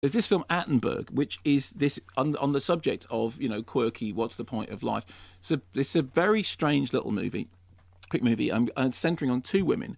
there's this film Attenberg, which is this on the subject of, quirky, what's the point of life. So it's a very strange little movie, quick movie, centering on two women,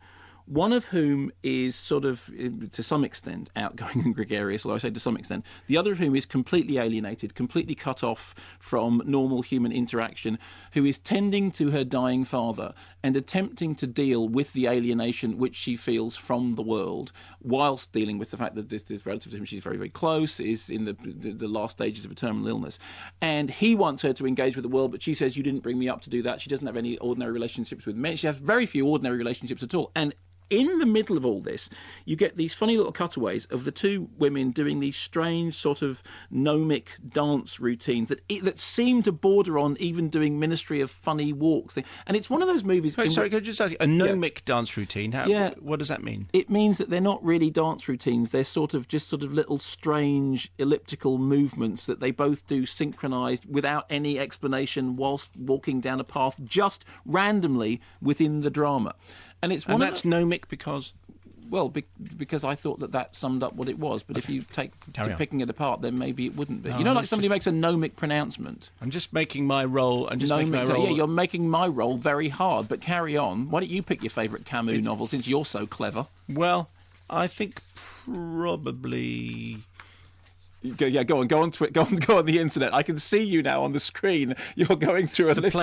one of whom is sort of, to some extent, outgoing and gregarious, although I say to some extent. The other of whom is completely alienated, completely cut off from normal human interaction, who is tending to her dying father and attempting to deal with the alienation which she feels from the world, whilst dealing with the fact that this relative to him she's very, very close is in the last stages of a terminal illness. And he wants her to engage with the world, but she says, you didn't bring me up to do that. She doesn't have any ordinary relationships with men. She has very few ordinary relationships at all. And in the middle of all this, you get these funny little cutaways of the two women doing these strange sort of gnomic dance routines that seem to border on even doing Ministry of Funny Walks thing. And it's one of those movies... Sorry, could I just ask you, a gnomic dance routine? What does that mean? It means that they're not really dance routines. They're sort of little strange elliptical movements that they both do synchronised without any explanation whilst walking down a path just randomly within the drama. And that's gnomic because... Well, because I thought that summed up what it was. But if you take to picking it apart, then maybe it wouldn't be. No, like somebody makes a gnomic pronouncement. I'm just making my role... Yeah, you're making my role very hard. But carry on. Why don't you pick your favourite Camus novel, since you're so clever? Well, I think probably... Go on the internet. I can see you now on the screen. You're going through a list.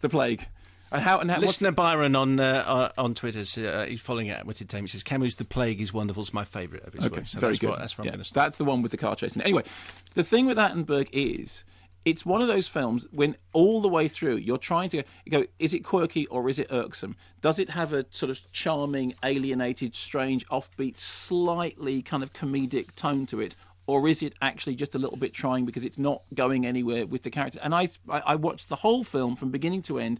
The Plague. Listener Byron on Twitter, he's following it at Witted Tame. He says, Camus' The Plague is wonderful. It's my favourite of his work. So very good. That's what I'm going to say. That's the one with the car chasing. Anyway, the thing with Attenberg is, it's one of those films when all the way through you're trying to go, is it quirky or is it irksome? Does it have a sort of charming, alienated, strange, offbeat, slightly kind of comedic tone to it? Or is it actually just a little bit trying because it's not going anywhere with the character? And I watched the whole film from beginning to end,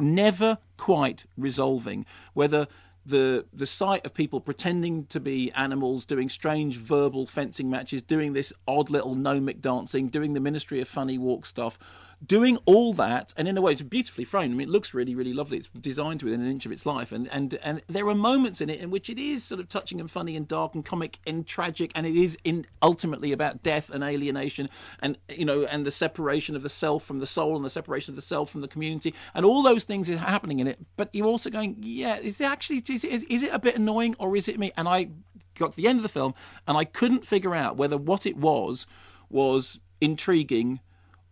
never quite resolving whether the sight of people pretending to be animals, doing strange verbal fencing matches, doing this odd little gnomic dancing, doing the Ministry of Funny Walk stuff, doing all that, and in a way it's beautifully framed. I mean, it looks really, really lovely. It's designed to within an inch of its life, and there are moments in it in which it is sort of touching and funny and dark and comic and tragic, and it is ultimately about death and alienation, and and the separation of the self from the soul, and the separation of the self from the community, and all those things are happening in it. But you're also going, is it a bit annoying, or is it me? And I got to the end of the film, and I couldn't figure out whether what it was intriguing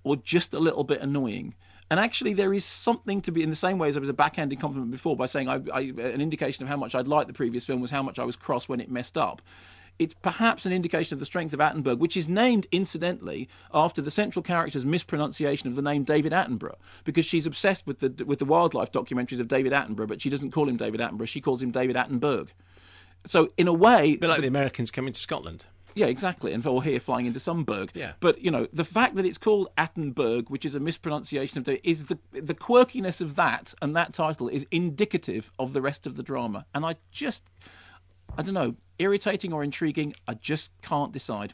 or just a little bit annoying. And actually there is something to be, in the same way as I was a backhanded compliment before by saying an indication of how much I'd liked the previous film was how much I was cross when it messed up. It's perhaps an indication of the strength of Attenberg, which is named, incidentally, after the central character's mispronunciation of the name David Attenborough, because she's obsessed with the wildlife documentaries of David Attenborough, but she doesn't call him David Attenborough, she calls him David Attenberg. So in a way... A bit like the Americans coming to Scotland. Yeah, exactly, or here flying into some berg. Yeah. But the fact that it's called Attenberg, which is a mispronunciation of is the quirkiness of that, and that title is indicative of the rest of the drama. And I don't know, irritating or intriguing, I just can't decide.